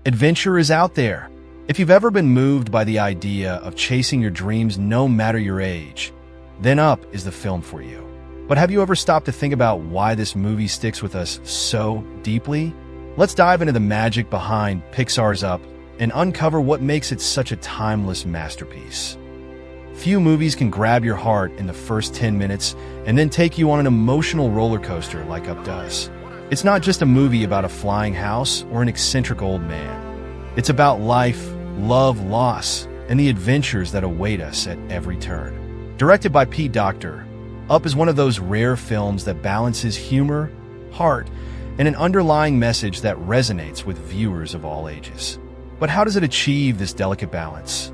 Adventure is out there. If you've ever been moved by the idea of chasing your dreams no matter your age, then Up is the film for you. But have you ever stopped to think about why this movie sticks with us so deeply? Let's dive into the magic behind Pixar's Up and uncover what makes it such a timeless masterpiece. Few movies can grab your heart in the first 10 minutes and then take you on an emotional roller coaster like Up does. It's not just a movie about a flying house or an eccentric old man. It's about life, love, loss, and the adventures that await us at every turn. Directed by Pete Docter, Up is one of those rare films that balances humor, heart, and an underlying message that resonates with viewers of all ages. But how does it achieve this delicate balance?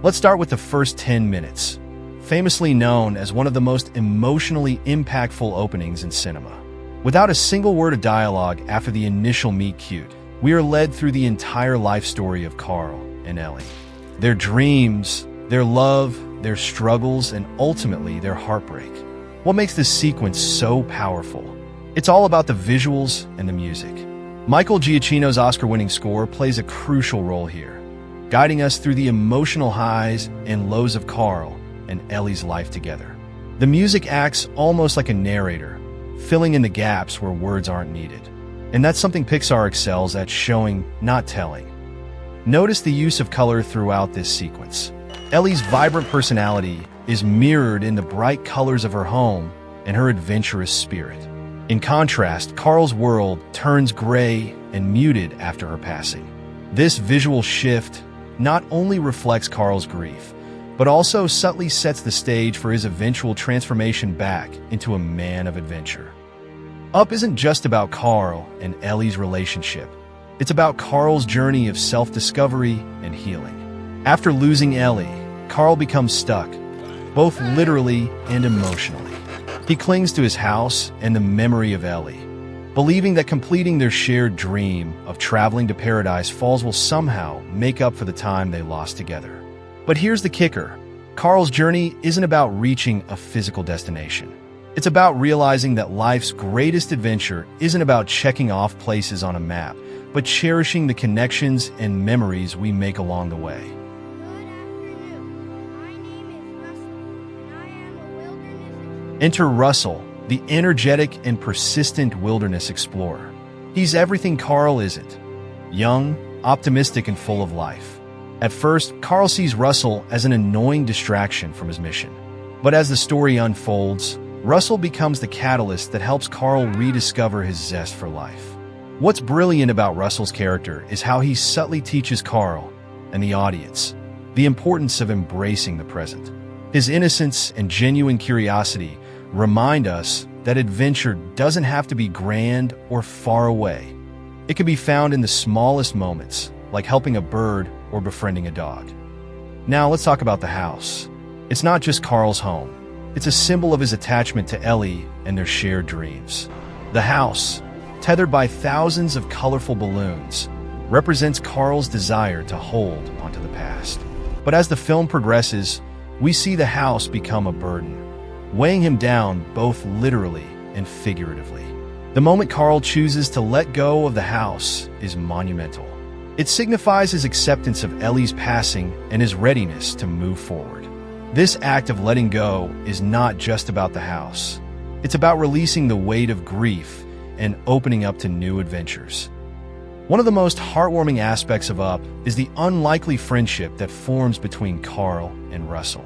Let's start with the first 10 minutes, famously known as one of the most emotionally impactful openings in cinema. Without a single word of dialogue after the initial meet cute, we are led through the entire life story of Carl and Ellie. Their dreams, their love, their struggles, and ultimately their heartbreak. What makes this sequence so powerful? It's all about the visuals and the music. Michael Giacchino's Oscar-winning score plays a crucial role here, guiding us through the emotional highs and lows of Carl and Ellie's life together. The music acts almost like a narrator, filling in the gaps where words aren't needed. And that's something Pixar excels at, showing, not telling. Notice the use of color throughout this sequence. Ellie's vibrant personality is mirrored in the bright colors of her home and her adventurous spirit. In contrast, Carl's world turns gray and muted after her passing. This visual shift not only reflects Carl's grief, but also subtly sets the stage for his eventual transformation back into a man of adventure. Up isn't just about Carl and Ellie's relationship. It's about Carl's journey of self-discovery and healing. After losing Ellie, Carl becomes stuck, both literally and emotionally. He clings to his house and the memory of Ellie, believing that completing their shared dream of traveling to Paradise Falls will somehow make up for the time they lost together. But here's the kicker. Carl's journey isn't about reaching a physical destination. It's about realizing that life's greatest adventure isn't about checking off places on a map, but cherishing the connections and memories we make along the way. Enter Russell, the energetic and persistent wilderness explorer. He's everything Carl isn't. Young, optimistic, and full of life. At first, Carl sees Russell as an annoying distraction from his mission. But as the story unfolds, Russell becomes the catalyst that helps Carl rediscover his zest for life. What's brilliant about Russell's character is how he subtly teaches Carl and the audience the importance of embracing the present. His innocence and genuine curiosity remind us that adventure doesn't have to be grand or far away. It can be found in the smallest moments, like helping a bird or befriending a dog. Now let's talk about the house. It's not just Carl's home. It's a symbol of his attachment to Ellie and their shared dreams. The house, tethered by thousands of colorful balloons, represents Carl's desire to hold onto the past. But as the film progresses, we see the house become a burden, weighing him down both literally and figuratively. The moment Carl chooses to let go of the house is monumental. It signifies his acceptance of Ellie's passing and his readiness to move forward. This act of letting go is not just about the house. It's about releasing the weight of grief and opening up to new adventures. One of the most heartwarming aspects of Up is the unlikely friendship that forms between Carl and Russell.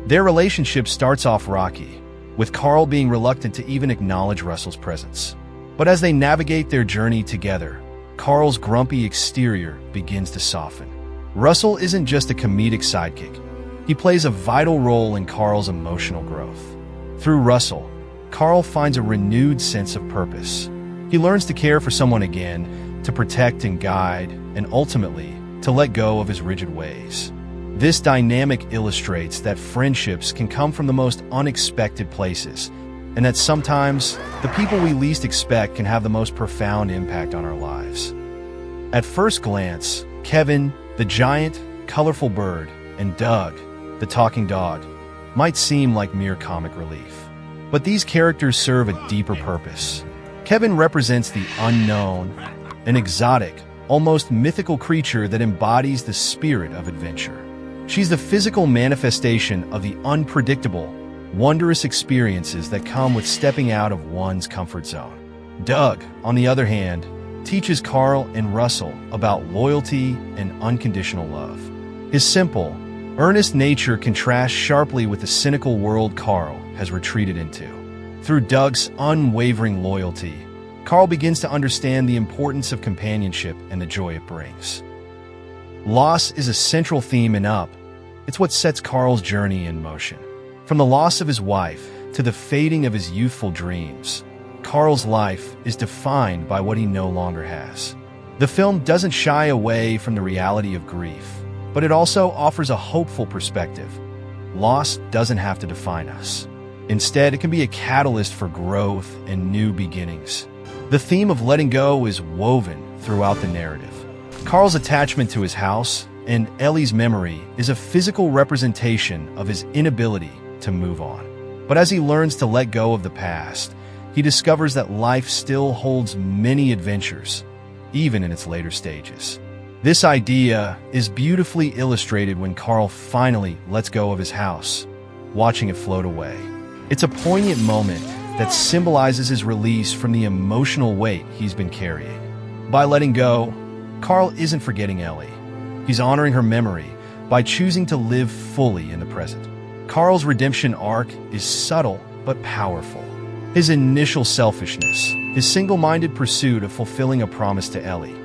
Their relationship starts off rocky, with Carl being reluctant to even acknowledge Russell's presence. But as they navigate their journey together, Carl's grumpy exterior begins to soften. Russell isn't just a comedic sidekick. He plays a vital role in Carl's emotional growth. Through Russell, Carl finds a renewed sense of purpose. He learns to care for someone again, to protect and guide, and ultimately, to let go of his rigid ways. This dynamic illustrates that friendships can come from the most unexpected places, and that sometimes the people we least expect can have the most profound impact on our lives. At first glance, Kevin, the giant, colorful bird, and Doug, the talking dog, might seem like mere comic relief. But these characters serve a deeper purpose. Kevin represents the unknown, an exotic, almost mythical creature that embodies the spirit of adventure. She's the physical manifestation of the unpredictable, wondrous experiences that come with stepping out of one's comfort zone. Doug, on the other hand, teaches Carl and Russell about loyalty and unconditional love. His simple, earnest nature contrasts sharply with the cynical world Carl has retreated into. Through Doug's unwavering loyalty, Carl begins to understand the importance of companionship and the joy it brings. Loss is a central theme in Up. It's what sets Carl's journey in motion. From the loss of his wife to the fading of his youthful dreams, Carl's life is defined by what he no longer has. The film doesn't shy away from the reality of grief, but it also offers a hopeful perspective. Loss doesn't have to define us. Instead, it can be a catalyst for growth and new beginnings. The theme of letting go is woven throughout the narrative. Carl's attachment to his house and Ellie's memory is a physical representation of his inability to move on. But as he learns to let go of the past, he discovers that life still holds many adventures, even in its later stages. This idea is beautifully illustrated when Carl finally lets go of his house, watching it float away. It's a poignant moment that symbolizes his release from the emotional weight he's been carrying. By letting go, Carl isn't forgetting Ellie. He's honoring her memory by choosing to live fully in the present. Carl's redemption arc is subtle but powerful. His initial selfishness, his single-minded pursuit of fulfilling a promise to Ellie,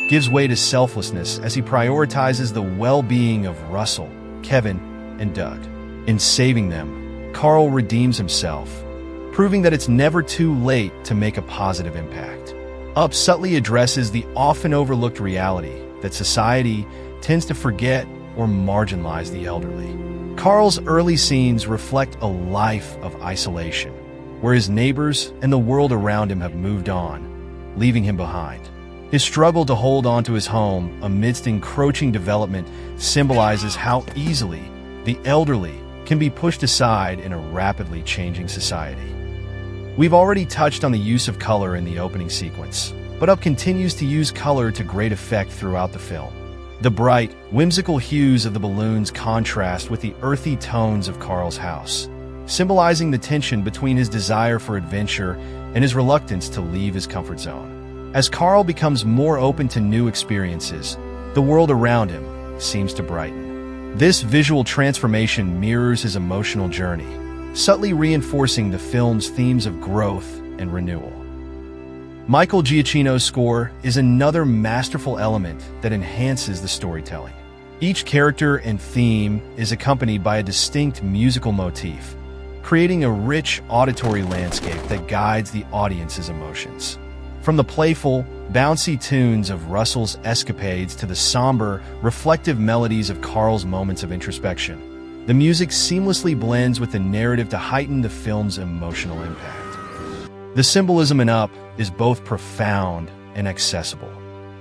gives way to selflessness as he prioritizes the well-being of Russell, Kevin, and Doug. In saving them, Carl redeems himself, proving that it's never too late to make a positive impact. Up subtly addresses the often overlooked reality that society tends to forget or marginalize the elderly. Carl's early scenes reflect a life of isolation, where his neighbors and the world around him have moved on, leaving him behind. His struggle to hold on to his home amidst encroaching development symbolizes how easily the elderly can be pushed aside in a rapidly changing society. We've already touched on the use of color in the opening sequence, but Up continues to use color to great effect throughout the film. The bright, whimsical hues of the balloons contrast with the earthy tones of Carl's house, symbolizing the tension between his desire for adventure and his reluctance to leave his comfort zone. As Carl becomes more open to new experiences, the world around him seems to brighten. This visual transformation mirrors his emotional journey, subtly reinforcing the film's themes of growth and renewal. Michael Giacchino's score is another masterful element that enhances the storytelling. Each character and theme is accompanied by a distinct musical motif, creating a rich auditory landscape that guides the audience's emotions. From the playful, bouncy tunes of Russell's escapades to the somber, reflective melodies of Carl's moments of introspection, the music seamlessly blends with the narrative to heighten the film's emotional impact. The symbolism in Up is both profound and accessible.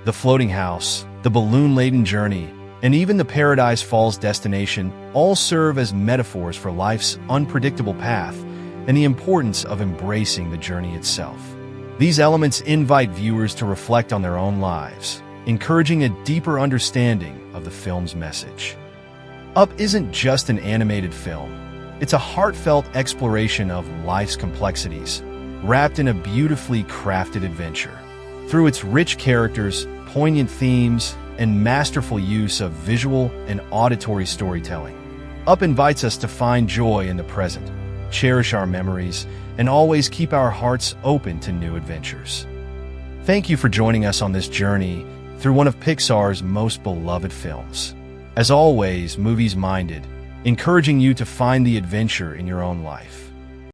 The floating house, the balloon-laden journey, and even the Paradise Falls destination all serve as metaphors for life's unpredictable path and the importance of embracing the journey itself. These elements invite viewers to reflect on their own lives, encouraging a deeper understanding of the film's message. Up isn't just an animated film. It's a heartfelt exploration of life's complexities, wrapped in a beautifully crafted adventure. Through its rich characters, poignant themes, and masterful use of visual and auditory storytelling, Up invites us to find joy in the present, cherish our memories, and always keep our hearts open to new adventures. Thank you for joining us on this journey through one of Pixar's most beloved films. As always, movies-minded, encouraging you to find the adventure in your own life.